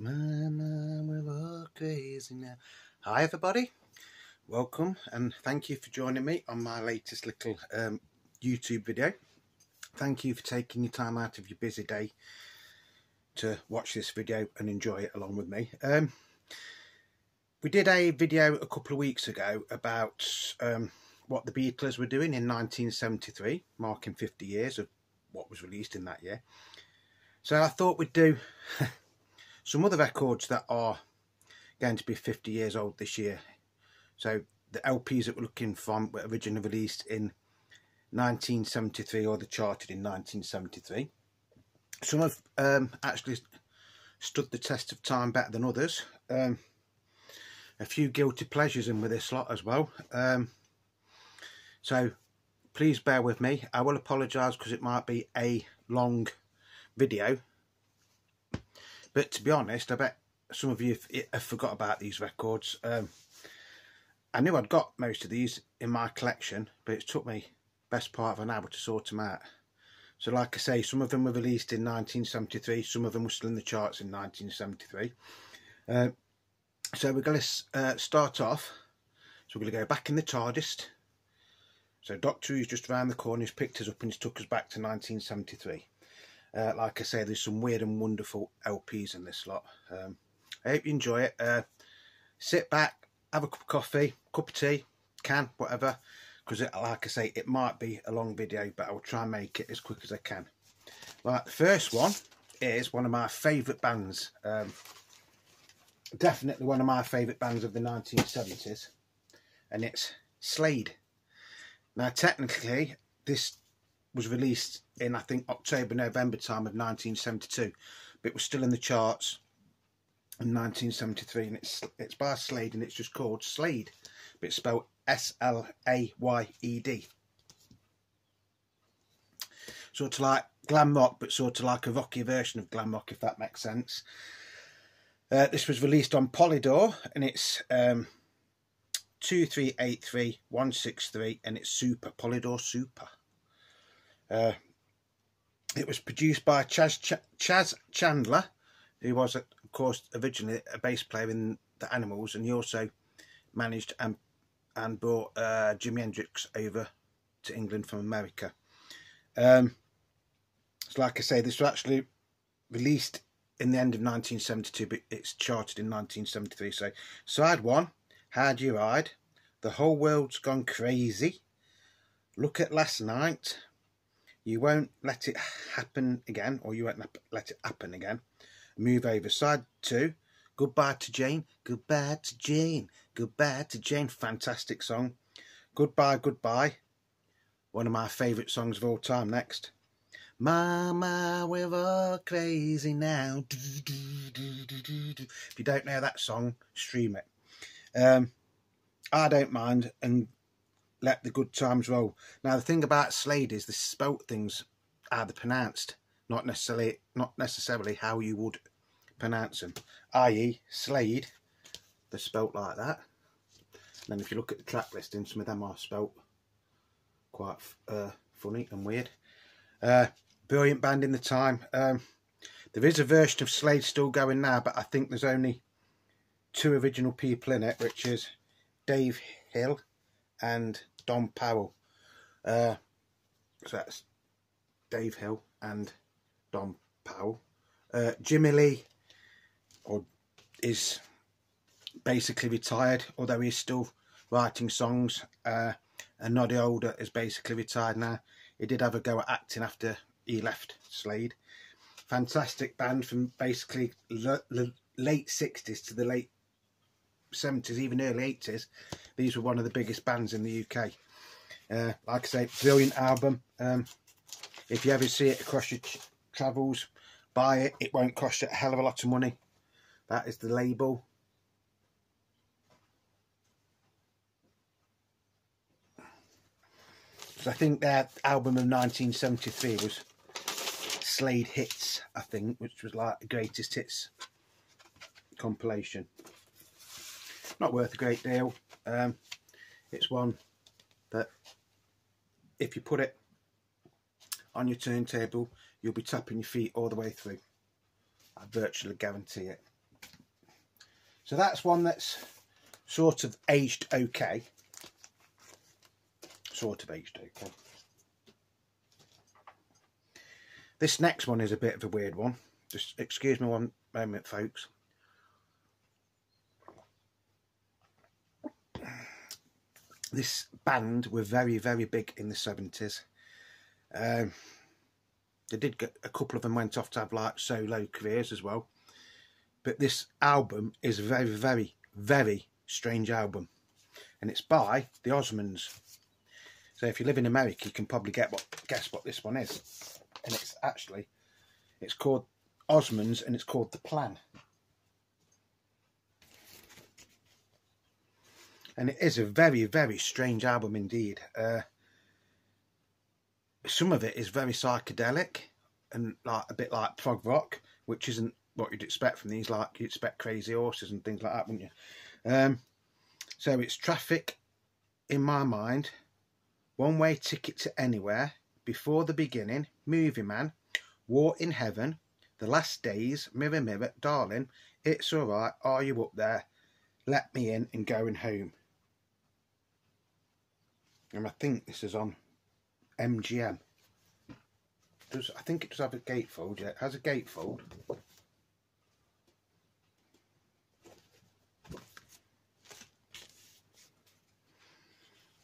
Mama, we're all crazy now. Hi everybody, welcome and thank you for joining me on my latest little YouTube video. Thank you for taking your time out of your busy day to watch this video and enjoy it along with me. We did a video a couple of weeks ago about what the Beatles were doing in 1973, marking 50 years of what was released in that year. So I thought we'd do some other records that are going to be 50 years old this year. So the LPs that we're looking from were originally released in 1973 or they charted in 1973. Some have actually stood the test of time better than others. A few guilty pleasures in with this lot as well. So please bear with me. I will apologise because it might be a long video. But to be honest, I bet some of you have forgot about these records. I knew I'd got most of these in my collection, but it took me best part of an hour to sort them out. So like I say, some of them were released in 1973, some of them were still in the charts in 1973. So we're going to start off. So we're going to go back in the TARDIS. So Doctor Who's just around the corner, he's picked us up and he's took us back to 1973. Like I say, there's some weird and wonderful LPs in this lot. I hope you enjoy it. Sit back, have a cup of coffee, cup of tea, can, whatever. Because like I say, it might be a long video, but I will try and make it as quick as I can. Right, the first one is one of my favourite bands. Definitely one of my favourite bands of the 1970s. And it's Slade. Now, technically, this was released in, I think, October, November time of 1972. But it was still in the charts in 1973. And it's by Slade and it's just called Slade. But it's spelled S-L-A-Y-E-D. Sort of like glam rock, but sort of like a rocky version of glam rock, if that makes sense. This was released on Polydor, and it's 2383163, and it's Super, Polydor Super. It was produced by Chaz Chandler, who was, of course, originally a bass player in the Animals, and he also managed and brought Jimi Hendrix over to England from America. So like I say, this was actually released in the end of 1972, but it's charted in 1973. So side one, How'd You Ride? The Whole World's Gone Crazy. Look at Last Night. You Won't Let It Happen Again, or You Won't Let It Happen Again. Move Over. Side two, Goodbye to Jane. Goodbye to Jane. Goodbye to Jane. Fantastic song. Goodbye, Goodbye. One of my favourite songs of all time. Next. Mama, we're all crazy now. If you don't know that song, stream it. I don't mind, and let the good times roll. Now the thing about Slade is the spelt things are the pronounced, not necessarily how you would pronounce them. I.e. Slade, they're spelt like that. And then if you look at the track listing, some of them are spelt quite funny and weird. Brilliant band in the time. There is a version of Slade still going now, but I think there's only two original people in it, which is Dave Hill and Don Powell. So that's Dave Hill and Don Powell. Jimmy Lee is basically retired, although he's still writing songs. And Noddy Older is basically retired now. He did have a go at acting after he left Slade. Fantastic band from basically late 60s to the late 70s, even early 80s. These were one of the biggest bands in the UK. Like I say, brilliant album. If you ever see it across your travels, buy it. It won't cost you a hell of a lot of money. That is the label. So I think their album of 1973 was Slade Hits, I think, which was like the greatest hits compilation. Not worth a great deal. It's one that if you put it on your turntable, you'll be tapping your feet all the way through. I virtually guarantee it. So that's one that's sort of aged okay. Sort of aged okay. This next one is a bit of a weird one. Just excuse me one moment, folks. This band were very, very big in the 70s. They did get, a couple of them went off to have like solo careers as well. But this album is a very, very, very strange album. And it's by the Osmonds. So if you live in America, you can probably guess what this one is. And it's called Osmonds, and it's called The Plan. And it is a very, very strange album indeed. Some of it is very psychedelic and like a bit like prog rock, which isn't what you'd expect from these. Like you'd expect Crazy Horses and things like that, wouldn't you? So it's Traffic, In My Mind, One Way Ticket to Anywhere, Before the Beginning, Movie Man, War in Heaven, The Last Days, Mirror Mirror, Darling, It's Alright, Are You Up There, Let Me In, and Going Home. And I think this is on MGM. I think it does have a gatefold, yeah. It has a gatefold.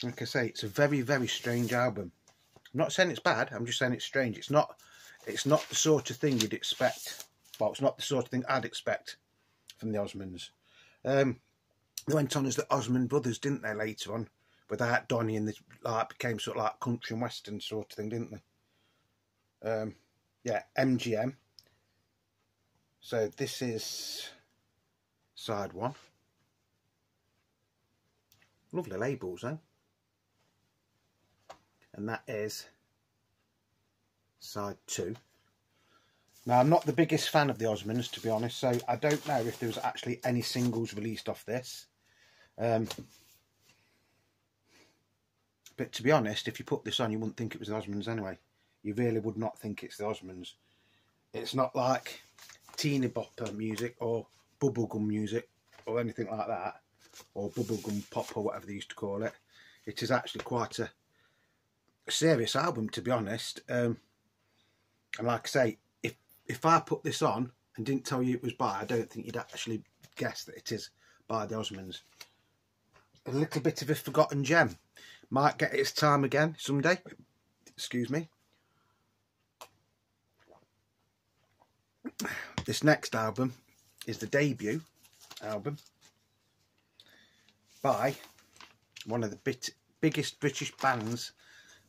Like I say, it's a very, very strange album. I'm not saying it's bad, I'm just saying it's strange. It's not the sort of thing you'd expect. Well, it's not the sort of thing I'd expect from the Osmonds. They went on as the Osmond Brothers, didn't they, later on? Without Donny, and they like became sort of like country and western sort of thing, didn't they? Yeah, MGM. So this is side 1. Lovely labels, eh? And that is side 2. Now, I'm not the biggest fan of the Osmonds, to be honest, so I don't know if there was actually any singles released off this. But to be honest, if you put this on, you wouldn't think it was the Osmonds anyway. You really would not think it's the Osmonds. It's not like teeny bopper music or bubblegum music or anything like that, or bubblegum pop or whatever they used to call it. It is actually quite a serious album, to be honest. And like I say, if I put this on and didn't tell you it was by, I don't think you'd actually guess that it is by the Osmonds. A little bit of a forgotten gem. Might get its time again someday. Excuse me. This next album is the debut album by one of the biggest British bands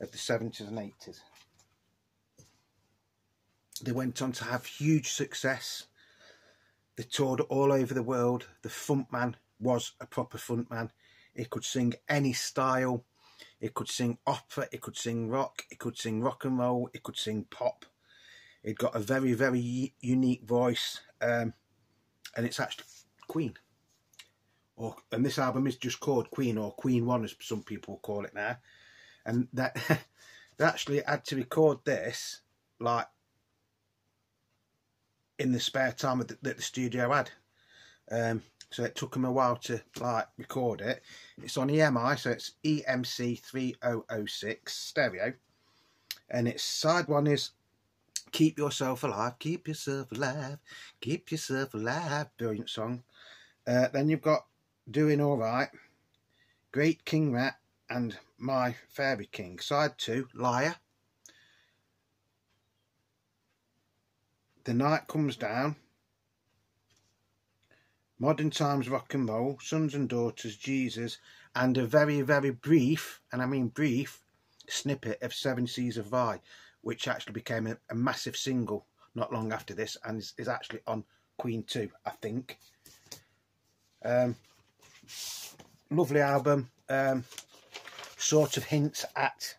of the 70s and 80s. They went on to have huge success. They toured all over the world. The frontman was a proper frontman. He could sing any style. He could sing opera, he could sing rock, he could sing rock and roll, he could sing pop. He'd got a very, very unique voice, and it's actually Queen. And this album is just called Queen, or Queen 1 as some people call it now. And that they actually had to record this like in the spare time that the studio had. So it took them a while to like record it. It's on EMI, so it's EMC 3006 stereo, and its side 1 is Keep Yourself Alive, Keep Yourself Alive, Keep Yourself Alive. Brilliant song. Then you've got Doing Alright, Great King Rat, and My Fairy King. Side 2, Liar, The Night Comes Down, Modern Times Rock and Roll, Sons and Daughters, Jesus, and a very, very brief, and I mean brief, snippet of 7 Seas of Rye, which actually became a massive single not long after this, and is actually on Queen 2, I think. Lovely album. Sort of hints at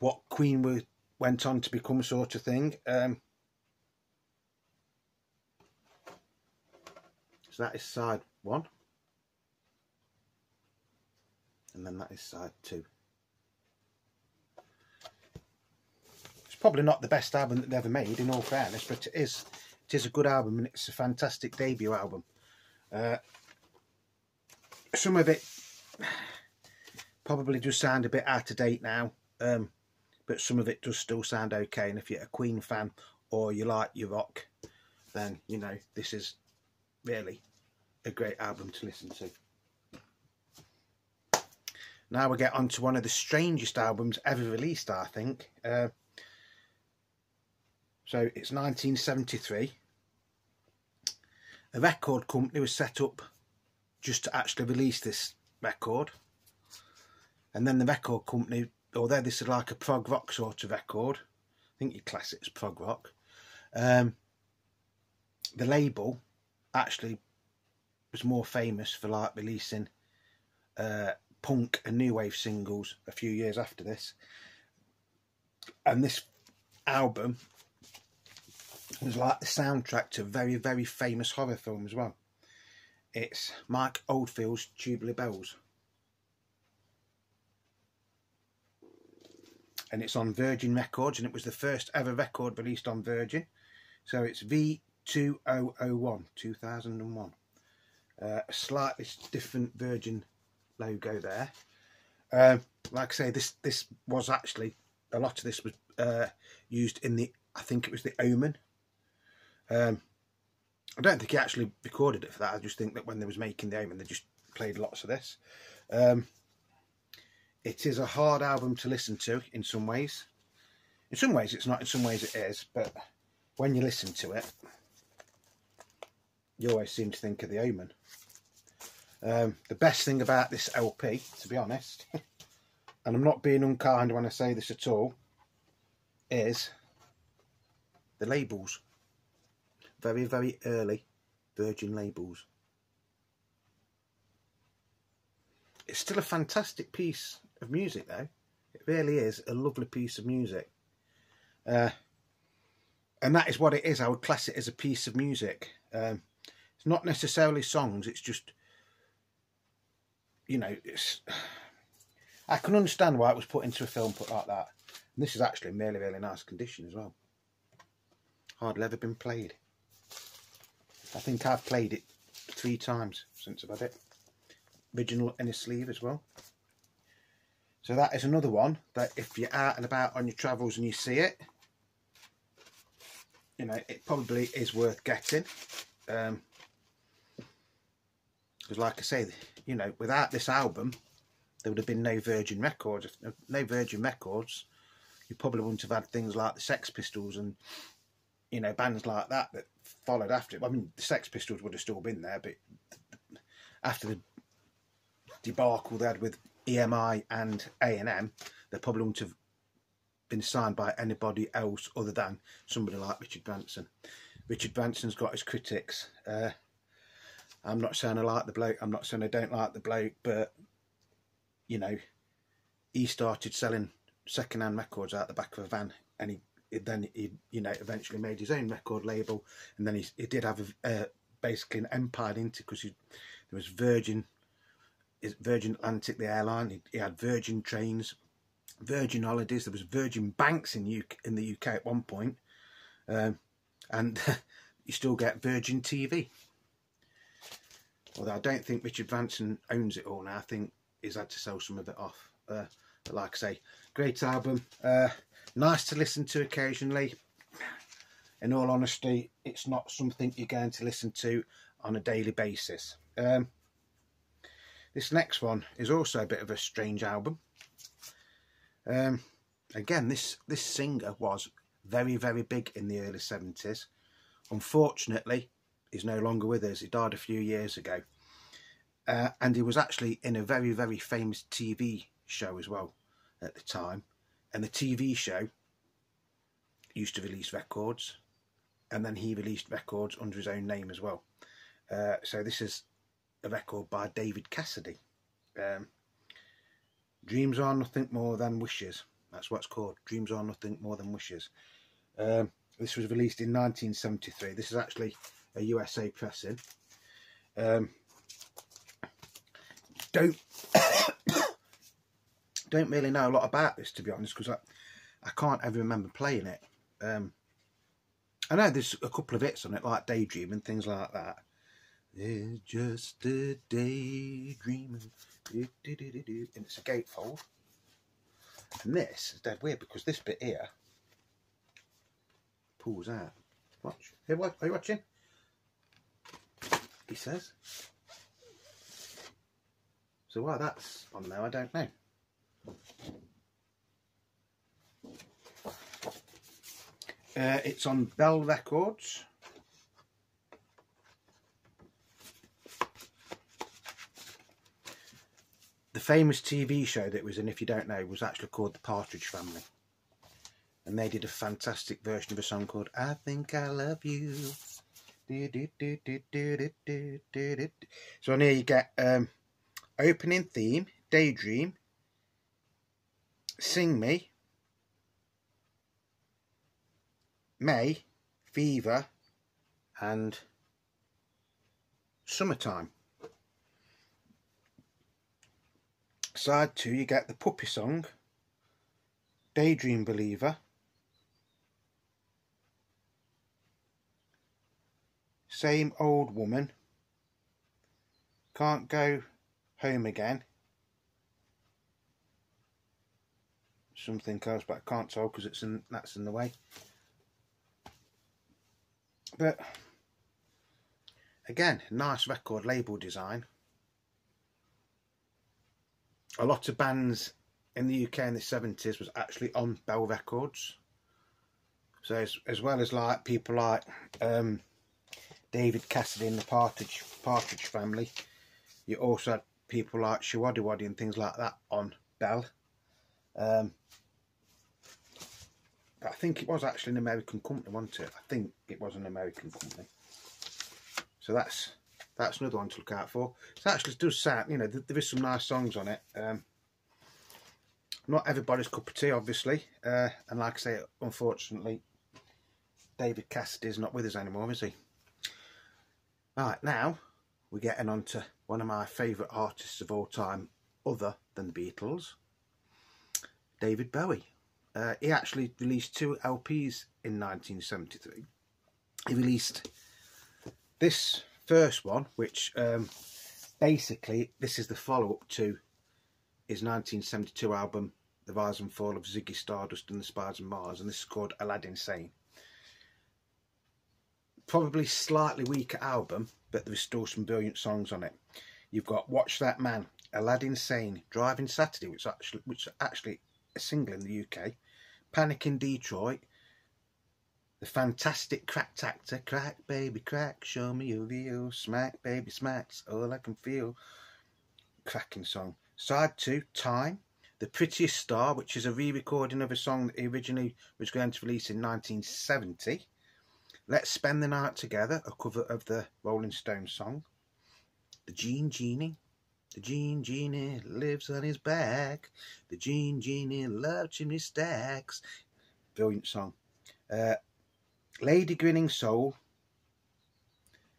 what Queen went on to become, sort of thing. So that is side 1, and then that is side 2. It's probably not the best album that they ever made, in all fairness, but it is a good album, and it's a fantastic debut album. Some of it probably does sound a bit out of date now, but some of it does still sound okay. And if you're a Queen fan or you like your rock, then you know this is really a great album to listen to. Now we get on to one of the strangest albums ever released, I think. So it's 1973. A record company was set up just to actually release this record. And then the record company, although this is like a prog rock sort of record, I think you'd class it as prog rock, the label actually was more famous for like releasing punk and new wave singles a few years after this. And this album was like the soundtrack to a very, very famous horror film as well. It's Mike Oldfield's Tubular Bells. And it's on Virgin Records, and it was the first ever record released on Virgin. So it's V2001, 2001. A slightly different Virgin logo there. Like I say, this was actually, a lot of this was used in the, I think it was the Omen. I don't think he actually recorded it for that. I just think that when they was making the Omen, they just played lots of this. It is a hard album to listen to in some ways. In some ways it's not, in some ways it is, but when you listen to it, you always seem to think of the Omen. The best thing about this LP, to be honest, and I'm not being unkind when I say this at all, is the labels. Very, very early Virgin labels. It's still a fantastic piece of music though. It really is a lovely piece of music. And that is what it is. I would class it as a piece of music. It's not necessarily songs, it's just, you know, I can understand why it was put into a film put like that. And this is actually in really, really nice condition as well. Hardly ever been played. I think I've played it 3 times since I've had it. Original in a sleeve as well. So that is another one that if you're out and about on your travels and you see it, you know, it probably is worth getting. Because like I say, you know, without this album, there would have been no Virgin Records. If no Virgin Records, you probably wouldn't have had things like the Sex Pistols and, you know, bands like that that followed after it. I mean, the Sex Pistols would have still been there, but after the debacle they had with EMI and A&M, they probably wouldn't have been signed by anybody else other than somebody like Richard Branson. Richard Branson's got his critics. I'm not saying I like the bloke, I'm not saying I don't like the bloke, but, you know, he started selling second-hand records out the back of a van, and he you know, eventually made his own record label, and then he did have basically an empire into, because there was Virgin Atlantic, the airline. He had Virgin Trains, Virgin Holidays. There was Virgin Banks in the UK at one point, and you still get Virgin TV. Although I don't think Richard Branson owns it all now. I think he's had to sell some of it off. But like I say, great album. Nice to listen to occasionally. In all honesty, it's not something you're going to listen to on a daily basis. This next one is also a bit of a strange album. Again, this singer was very, very big in the early 70s. Unfortunately, he's no longer with us. He died a few years ago. And he was actually in a very, very famous TV show as well at the time. And the TV show used to release records, and then he released records under his own name as well. So this is a record by David Cassidy. Dreams Are Nothing More Than Wishes. That's what it's called. Dreams Are Nothing More Than Wishes. This was released in 1973. This is actually a USA pressing. Don't really know a lot about this, to be honest, because I can't ever remember playing it. I know there's a couple of hits on it, like Daydream and things like that. It's just a daydream. And it's a gatefold. And this is dead weird because this bit here pulls out. Watch. Here, what? Are you watching? He says. So why that's on there, I don't know. It's on Bell Records. The famous TV show that was in, if you don't know, was actually called The Partridge Family. And they did a fantastic version of a song called I Think I Love You. So on here you get opening theme, Daydream, Sing Me, May, Fever, and Summertime. Side 2 you get the puppy song, Daydream Believer, Same Old Woman, Can't Go Home Again, something else but I can't tell because that's in the way. But again, nice record label design. A lot of bands in the UK in the 70s was actually on Bell Records. So as well as like people like David Cassidy and the Partridge Family, you also had people like Shawaddy and things like that on Bell. But I think it was actually an American company, wasn't it? I think it was an American company. So that's another one to look out for. It actually does sound, you know, there is some nice songs on it. Not everybody's cup of tea, obviously. And like I say, unfortunately, David Cassidy is not with us anymore, is he? Right, now we're getting on to one of my favourite artists of all time, other than the Beatles, David Bowie. He actually released 2 LPs in 1973. He released this first one, which basically this is the follow-up to his 1972 album, The Rise and Fall of Ziggy Stardust and the Spiders from Mars, and this is called Aladdin Sane. Probably slightly weaker album, but there's still some brilliant songs on it. You've got Watch That Man, Aladdin Sane, Driving Saturday, which actually a single in the UK, Panic in Detroit, the fantastic Crack Tactor, Crack Baby Crack, Show Me Your Real, Smack Baby Smack's All I Can Feel, cracking song. Side 2, Time, The Prettiest Star, which is a re-recording of a song that he originally was going to release in 1970. Let's Spend the Night Together, a cover of the Rolling Stones song. The Gene Genie, the Gene Genie lives on his back. The Gene Genie loves chimney stacks. Brilliant song. Lady Grinning Soul.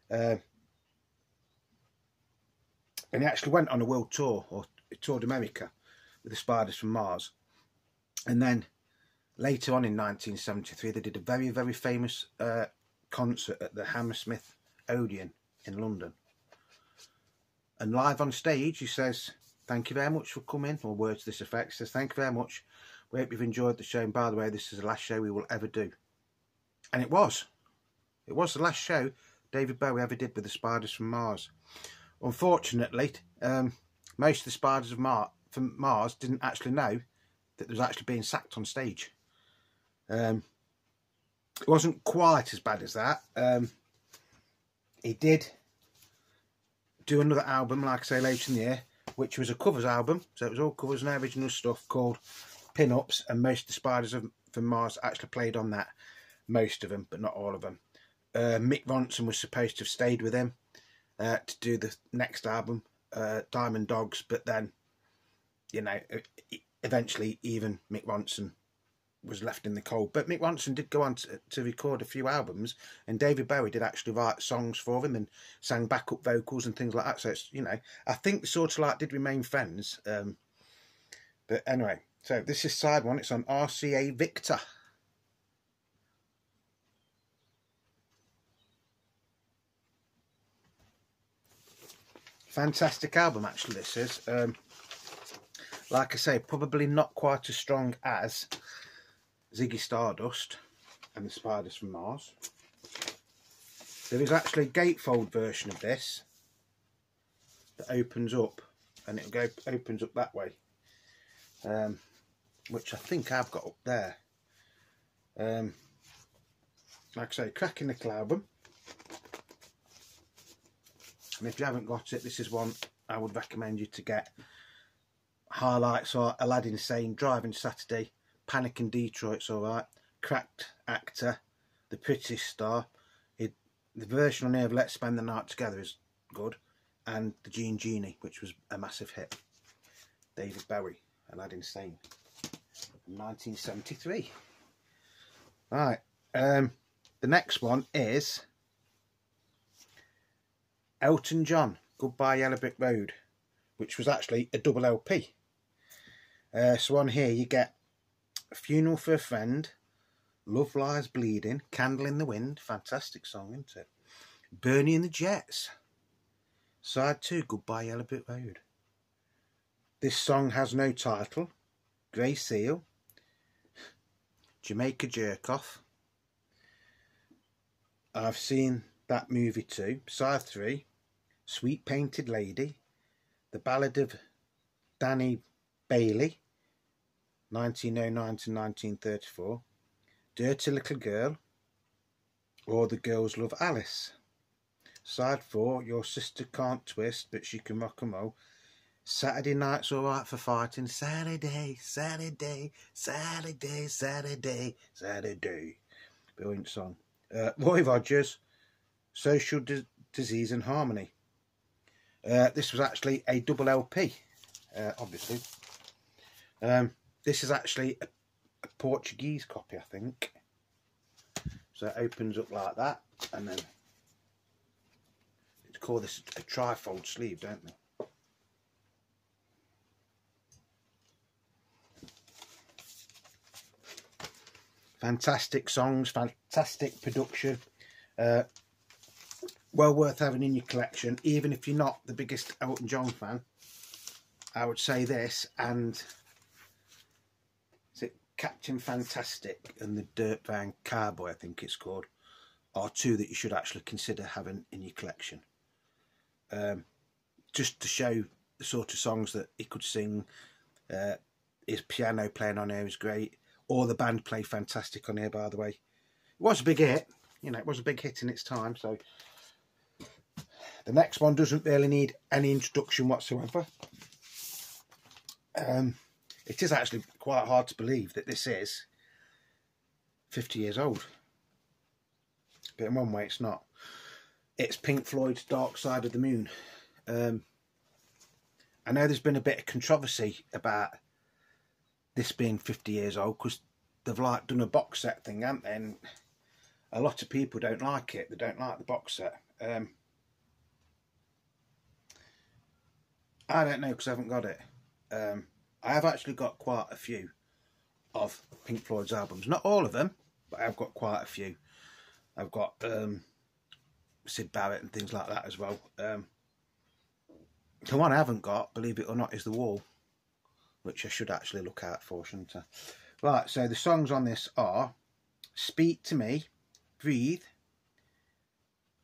And he actually went on a world tour, or toured America with the Spiders from Mars. And then later on in 1973, they did a very, very famous concert at the Hammersmith Odeon in London. And live on stage, he says, "Thank you very much for coming," or words to this effect. He says, "Thank you very much. We hope you've enjoyed the show. And by the way, this is the last show we will ever do." And it was. It was the last show David Bowie ever did with the Spiders from Mars. Unfortunately, most of the Spiders from Mars didn't actually know that there was actually being sacked on stage. It wasn't quite as bad as that. He did do another album, like I say, later in the year, which was a covers album. So it was all covers and original stuff, called Pin-Ups, and most of the Spiders from Mars actually played on that. Most of them, but not all of them. Mick Ronson was supposed to have stayed with him to do the next album, Diamond Dogs, but then, you know, eventually even Mick Ronson was left in the cold. But Mick Ronson did go on to record a few albums, and David Bowie did actually write songs for him and sang backup vocals and things like that. So it's, you know, I think they sort of like did remain friends. But anyway, so this is side 1. It's on RCA Victor. Fantastic album, actually, this is. Like I say, probably not quite as strong as Ziggy Stardust and the Spiders from Mars. There is actually a gatefold version of this that opens up, and it opens up that way, which I think I've got up there. Like I say, cracking little album. And if you haven't got it, this is one I would recommend you to get. Highlights are Aladdin Sane, Driving Saturday, Panic in Detroit's alright, Cracked Actor, The Prettiest Star. The version on here of Let's Spend the Night Together is good, and The Genie, which was a massive hit. David Bowie, Aladdin Sane, 1973. Right, the next one is Elton John, Goodbye Yellow Brick Road, which was actually a double LP. So on here you get A Funeral for a Friend, Love Lies Bleeding, Candle in the Wind, fantastic song, isn't it? Bernie and the Jets, Side 2, Goodbye Yellow Brick Road. This song has no title, Grey Seal, Jamaica Jerk Off, I've Seen That Movie Too, Side 3, Sweet Painted Lady, The Ballad of Danny Bailey, 1909 to 1934, Dirty Little Girl, or The Girls Love Alice. Side 4, Your Sister Can't Twist but She Can Rock and Roll, Saturday Night's Alright for Fighting, Saturday, Saturday, Saturday, Saturday, Saturday. Brilliant song. Roy Rogers, Social Disease and Harmony. This was actually a double LP, obviously. This is actually a Portuguese copy, I think. So it opens up like that, and then it's called this a trifold sleeve, don't they? Fantastic songs, fantastic production. Well worth having in your collection, even if you're not the biggest Elton John fan. I would say this and is it Captain Fantastic and the Dirt Van Cowboy, I think it's called, are two that you should actually consider having in your collection. Just to show the sort of songs that he could sing. His piano playing on here is great. All the band play fantastic on here, by the way. It was a big hit, you know, it was a big hit in its time, so the next one doesn't really need any introduction whatsoever. It is actually quite hard to believe that this is 50 years old. But in one way it's not. It's Pink Floyd's Dark Side of the Moon. I know there's been a bit of controversy about this being 50 years old because they've like done a box set thing, haven't they? And a lot of people don't like it. They don't like the box set. I don't know because I haven't got it. I have actually got quite a few of Pink Floyd's albums. Not all of them, but I've got quite a few. I've got Syd Barrett and things like that as well. The one I haven't got, believe it or not, is The Wall, which I should actually look out for, shouldn't I? Right, so the songs on this are Speak to Me, Breathe,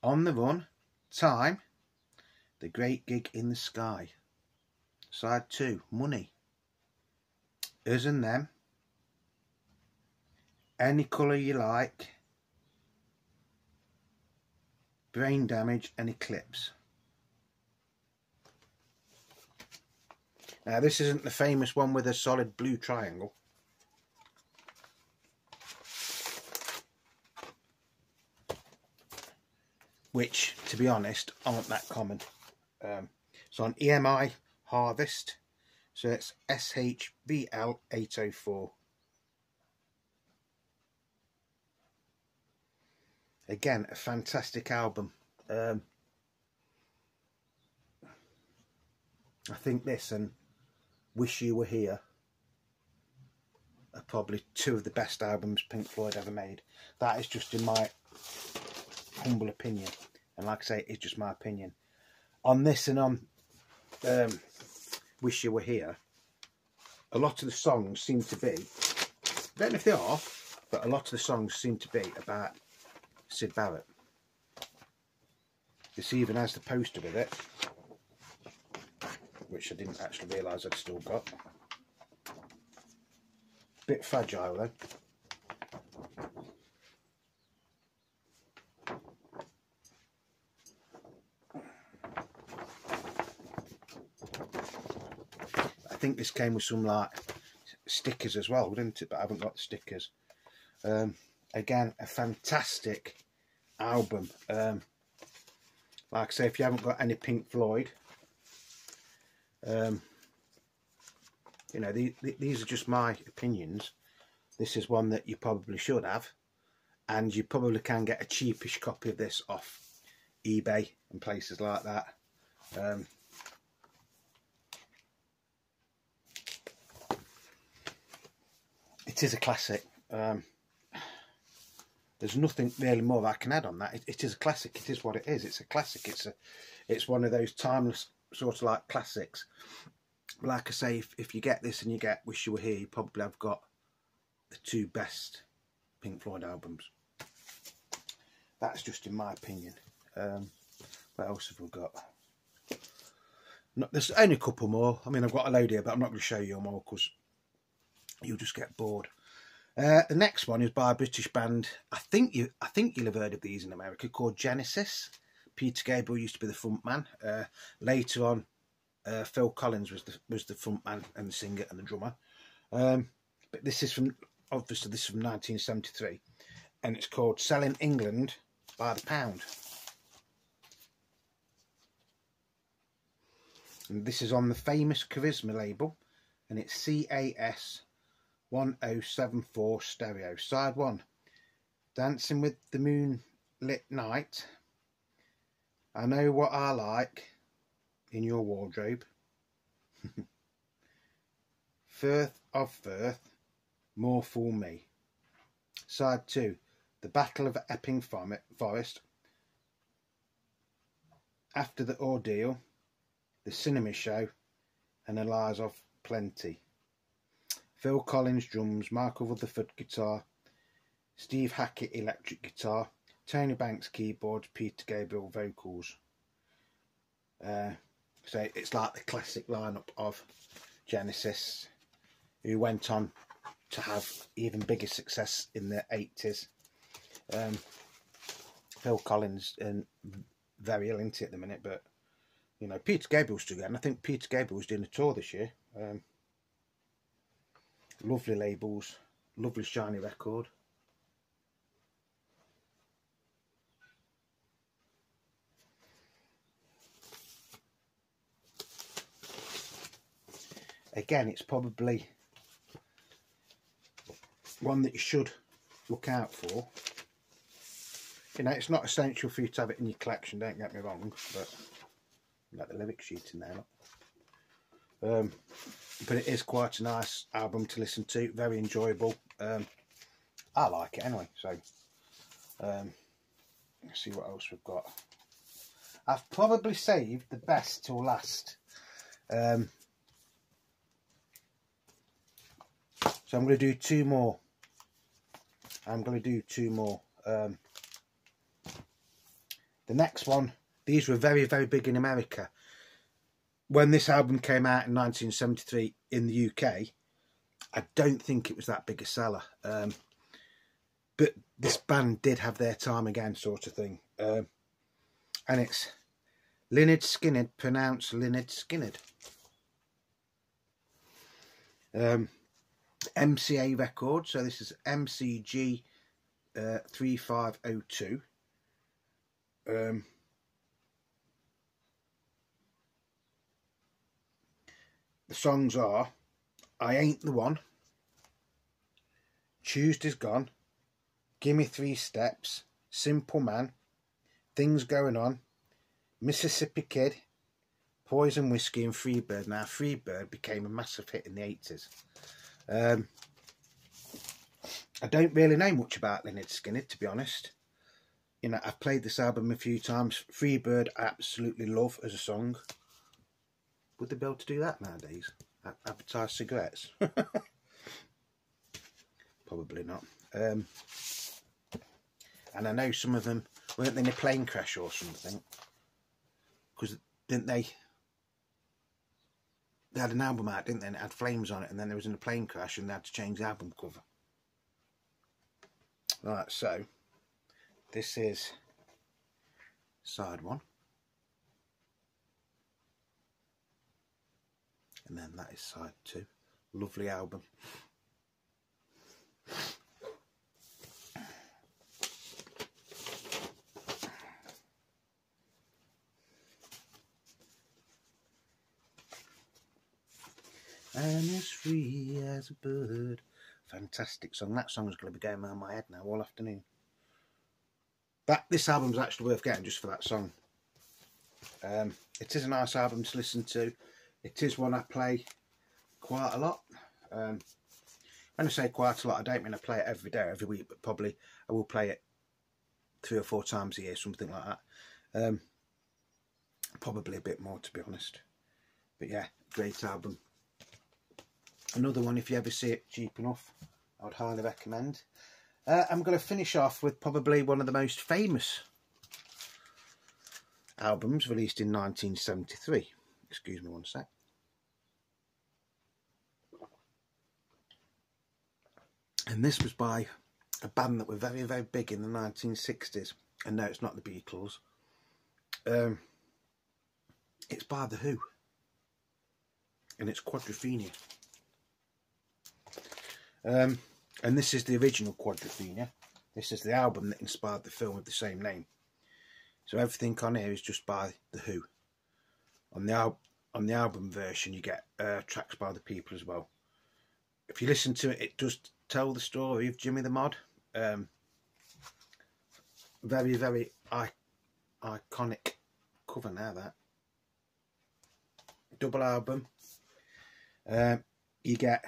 On the Run, Time, The Great Gig in the Sky. Side 2, Money, Us and Them, Any Colour You Like, Brain Damage and Eclipse. Now this isn't the famous one with a solid blue triangle. Which, to be honest, aren't that common. So on EMI Harvest, so it's SHVL 804. Again, a fantastic album. I think this and Wish You Were Here are probably two of the best albums Pink Floyd ever made. That is just in my humble opinion, and like I say, it's just my opinion. On this and on Wish You Were Here, a lot of the songs seem to be, I don't know if they are, but a lot of the songs seem to be about Syd Barrett. This even has the poster with it, which I didn't actually realise I'd still got. Bit fragile though. I think this came with some like stickers as well, didn't it? But I haven't got the stickers. Again, a fantastic album. Like I say, if you haven't got any Pink Floyd, you know, these are just my opinions. This is one that you probably should have, and you probably can get a cheapish copy of this off eBay and places like that. It is a classic. There's nothing really more I can add on that. It is a classic. It is what it is. It's a classic. It's one of those timeless sort of like classics. Like I say, if you get this and you get Wish You Were Here, you probably have got the two best Pink Floyd albums. That's just in my opinion. What else have we got? There's only a couple more. I mean, I've got a load here, but I'm not going to show you them all because you'll just get bored. The next one is by a British band. I think you'll have heard of these in America, called Genesis. Peter Gabriel used to be the front man. Later on, Phil Collins was the front man and the singer and the drummer. But this is from 1973, and it's called "Selling England by the Pound." And this is on the famous Charisma label, and it's CAS 1074 stereo. Side 1, Dancing with the Moonlit Night, I Know What I Like in Your Wardrobe, Firth of Firth, More Fool Me. Side 2, The Battle of Epping Forest, After the Ordeal, The Cinema Show, and Eliza of Plenty. Phil Collins drums, Michael Rutherford guitar, Steve Hackett electric guitar, Tony Banks keyboards, Peter Gabriel vocals. So it's like the classic lineup of Genesis, who went on to have even bigger success in the 80s. Phil Collins and very ill into it at the minute, but you know, Peter Gabriel's still going. I think Peter Gabriel was doing a tour this year. Lovely labels, lovely shiny record. Again, it's probably one that you should look out for. You know, it's not essential for you to have it in your collection, don't get me wrong, but you've got the lyric sheet in there. But it is quite a nice album to listen to, very enjoyable. I like it anyway, so let's see what else we've got. I've probably saved the best till last. So I'm going to do two more. The next one, these were very, very big in America. When this album came out in 1973 in the UK, I don't think it was that big a seller. But this band did have their time again, sort of thing. And it's Lynyrd Skynyrd, pronounced Lynyrd Skynyrd. MCA Records, so this is MCG 3502. The songs are I Ain't the One, Tuesday's Gone, Gimme 3 Steps, Simple Man, Things Going On, Mississippi Kid, Poison Whiskey, and Freebird. Now, Freebird became a massive hit in the 80s. I don't really know much about Lynyrd Skynyrd, to be honest. You know, I've played this album a few times. Freebird I absolutely love as a song. Would they be able to do that nowadays? Advertise cigarettes? Probably not. And I know some of them weren't they in a plane crash or something, because didn't they had an album out, didn't they, and it had flames on it, and then there was in a plane crash and they had to change the album cover. Right, so this is side one, and then that is side two. Lovely album. And as free as a bird. Fantastic song. That song is going to be going around my head now all afternoon. This album's actually worth getting just for that song. It is a nice album to listen to. It is one I play quite a lot. When I say quite a lot, I don't mean I play it every day, every week, but probably I will play it 3 or 4 times a year, something like that. Probably a bit more, to be honest. But yeah, great album. Another one, if you ever see it cheap enough, I would highly recommend. I'm going to finish off with probably one of the most famous albums released in 1973. Excuse me one sec. And this was by a band that were very, very big in the 1960s. And no, it's not the Beatles. It's by The Who. And it's Quadrophenia. And this is the original Quadrophenia. This is the album that inspired the film of the same name. So everything on here is just by The Who. On the album version you get tracks by the people as well. If you listen to it, it does tell the story of Jimmy the Mod. Very, very iconic cover now, that. Double album. You get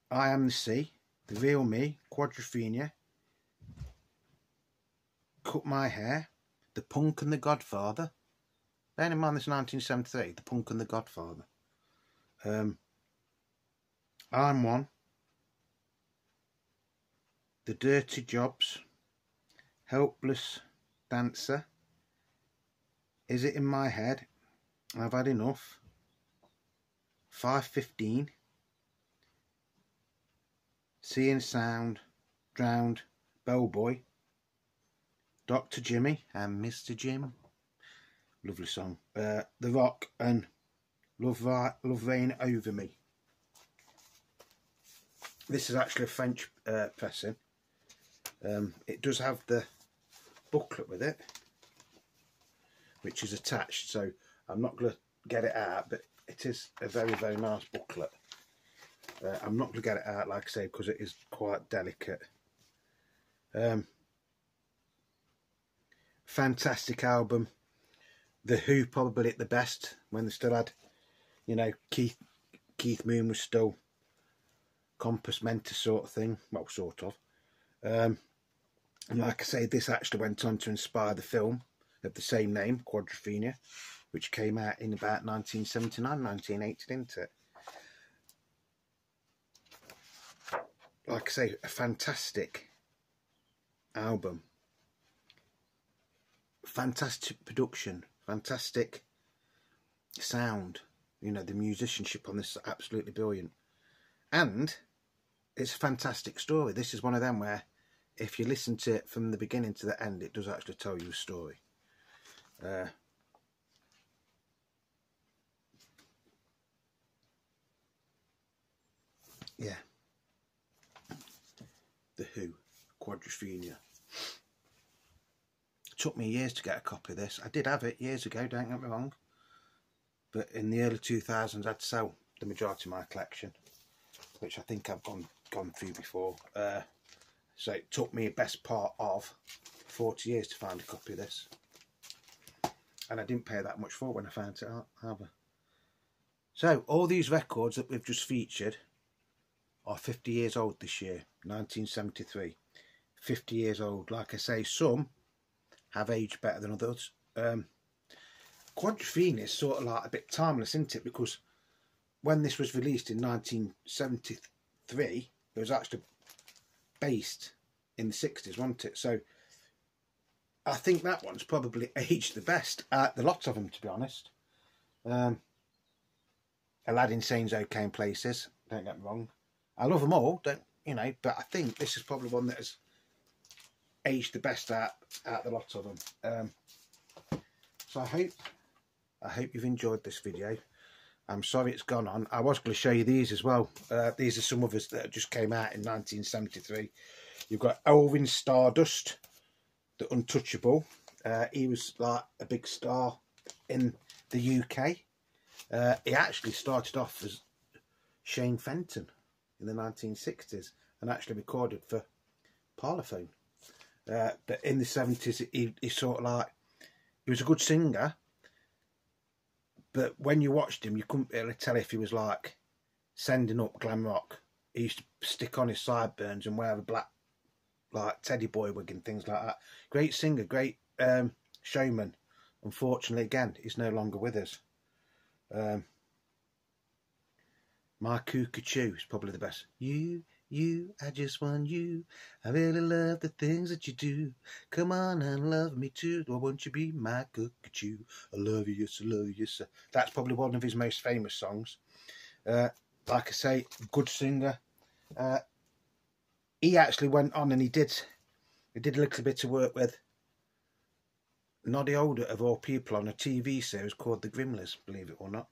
I Am the Sea, The Real Me, Quadrophenia, Cut My Hair, The Punk and the Godfather. Bearing in mind this 1973, The Punk and the Godfather. I'm One, The Dirty Jobs, Helpless Dancer, Is It in My Head, I've Had Enough, 5:15, See and Sound, Drowned, Bellboy, Dr. Jimmy and Mr. Jim. Lovely song. The Rock and Love Rain Over Me. This is actually a French pressing. It does have the booklet with it, which is attached, so I'm not going to get it out, but it is a very, very nice booklet. I'm not going to get it out, like I say, because it is quite delicate. Fantastic album. The Who probably at the best, when they still had, you know, Keith Moon was still compos mentis sort of thing. Well, sort of. And like I say, this actually went on to inspire the film of the same name, Quadrophenia, which came out in about 1979, 1980, didn't it? Like I say, a fantastic album. Fantastic production. Fantastic sound. You know, the musicianship on this is absolutely brilliant. And it's a fantastic story. This is one of them where if you listen to it from the beginning to the end, it does actually tell you a story. Yeah. The Who, Quadrophenia. It took me years to get a copy of this. I did have it years ago, don't get me wrong. But in the early 2000s, I'd sell the majority of my collection, which I think I've gone through before. So it took me a best part of 40 years to find a copy of this. And I didn't pay that much for it when I found it out either. So all these records that we've just featured are 50 years old this year, 1973. 50 years old. Like I say, some have aged better than others. Quadrophenia is sort of like a bit timeless, isn't it? Because when this was released in 1973, it was actually based in the 60s, wasn't it? So I think that one's probably aged the best out the lot of them, to be honest. Aladdin Sane's okay in places, don't get me wrong. I love them all, don't you know? But I think this is probably one that has aged the best out the lot of them. So I hope you've enjoyed this video. I'm sorry it's gone on. I was going to show you these as well. These are some others that just came out in 1973. You've got Elvin Stardust, the Untouchable. He was like a big star in the UK. He actually started off as Shane Fenton in the 1960s and actually recorded for Parlophone. But in the 70s, he sort of like, he was a good singer, but when you watched him, you couldn't really tell if he was like sending up glam rock. He used to stick on his sideburns and wear a black like teddy boy wig and things like that. Great singer, great showman. Unfortunately, again, he's no longer with us. My Cuckoo is probably the best. You, I just want you. I really love the things that you do. Come on and love me too. Why won't you be my Cuckoo? I love you, yes, I love you, yes. That's probably one of his most famous songs. Like I say, good singer. He actually went on and he did a little bit of work with Noddy Older, of all people, on a TV series called The Grimleys, believe it or not.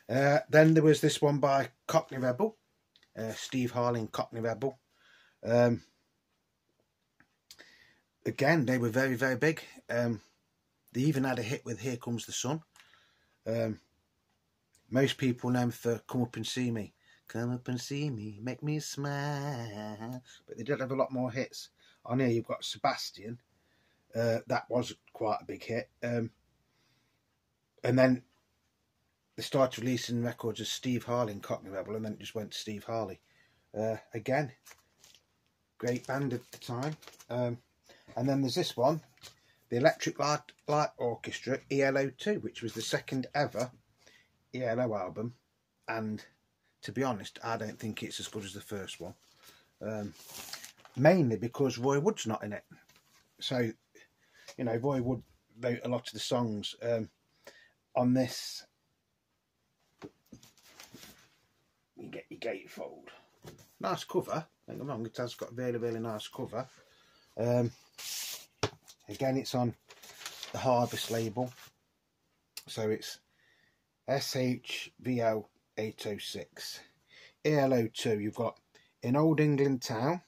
Then there was this one by Cockney Rebel, Steve Harley and Cockney Rebel. Again, they were very, very big. They even had a hit with Here Comes the Sun. Most people know them for Come Up and See Me. Come up and see me, make me smile. But they did have a lot more hits. On here you've got Sebastian. That was quite a big hit. And then they started releasing records as Steve Harley and Cockney Rebel, and then it just went to Steve Harley. Again, great band at the time. And then there's this one, the Electric Light Orchestra ELO 2, which was the second ever ELO album. And to be honest, I don't think it's as good as the first one. Mainly because Roy Wood's not in it. So, you know, Roy Wood wrote a lot of the songs on this. You get your gatefold. Nice cover, don't get me wrong, it has got a really, really nice cover. Again, it's on the Harvest label. So it's SHVO 806. ELO 2, you've got In Old England Town.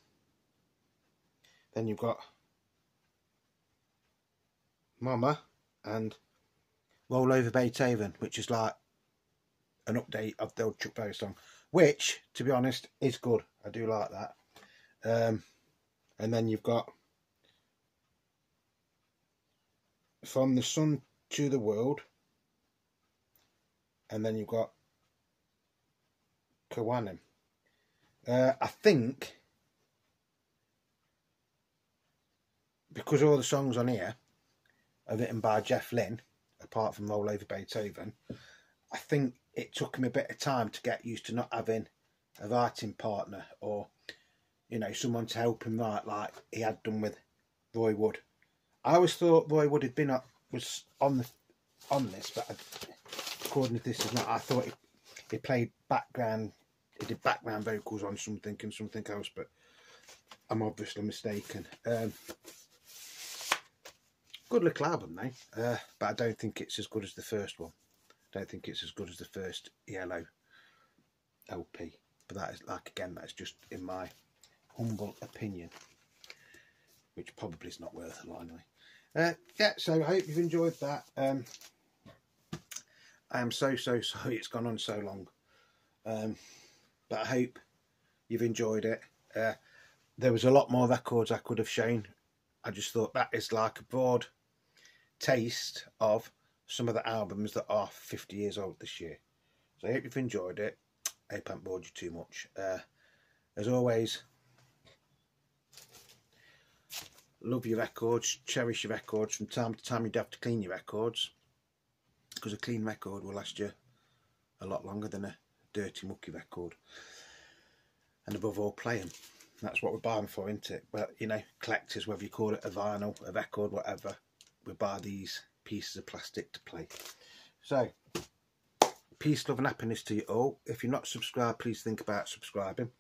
Then you've got Mama and Roll Over Beethoven, which is like an update of the old Chuck Berry song, which, to be honest, is good. I do like that. And then you've got From the Sun to the World, and then you've got Kawanim. I think because all the songs on here are written by Jeff Lynne, apart from Roll Over Beethoven, I think it took him a bit of time to get used to not having a writing partner, or, you know, someone to help him write like he had done with Roy Wood. I always thought Roy Wood had been was on this, but according to this is not. I thought he played background. He did background vocals on something and something else, but I'm obviously mistaken. Good little album though, but I don't think it's as good as the first one. I don't think it's as good as the first ELO LP. But that is, like, again, that's just in my humble opinion, which probably is not worth a lot anyway. Yeah, so I hope you've enjoyed that. I am so sorry it's gone on so long. But I hope you've enjoyed it. There was a lot more records I could have shown. I just thought that is like a broad taste of some of the albums that are 50 years old this year. So I hope you've enjoyed it. I hope I haven't bored you too much. As always, love your records, cherish your records. From time to time you do have to clean your records. because a clean record will last you a lot longer than a dirty mucky record. And above all, play them. That's what we're buying for, isn't it? Well, you know, collectors, whether you call it a vinyl, a record, whatever, we buy these pieces of plastic to play. So, peace, love and happiness to you all. If you're not subscribed, please think about subscribing.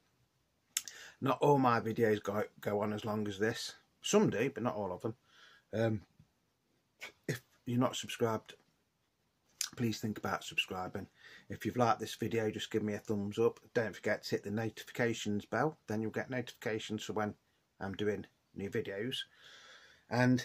Not all my videos go on as long as this. Some do, but not all of them. If you're not subscribed, please think about subscribing. If you've liked this video, just give me a thumbs up. Don't forget to hit the notifications bell, then you'll get notifications for when I'm doing new videos. And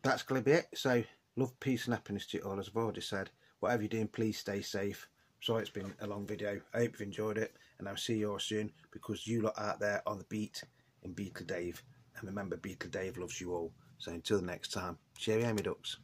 that's going to be it. So, love, peace and happiness to you all. As I've already said, whatever you're doing, please stay safe. Sorry it's been a long video. I hope you've enjoyed it, and I'll see you all soon, because you lot out there are the beat in Beetle Dave. And remember, Beetle Dave loves you all. So until the next time, cheerio, me ducks.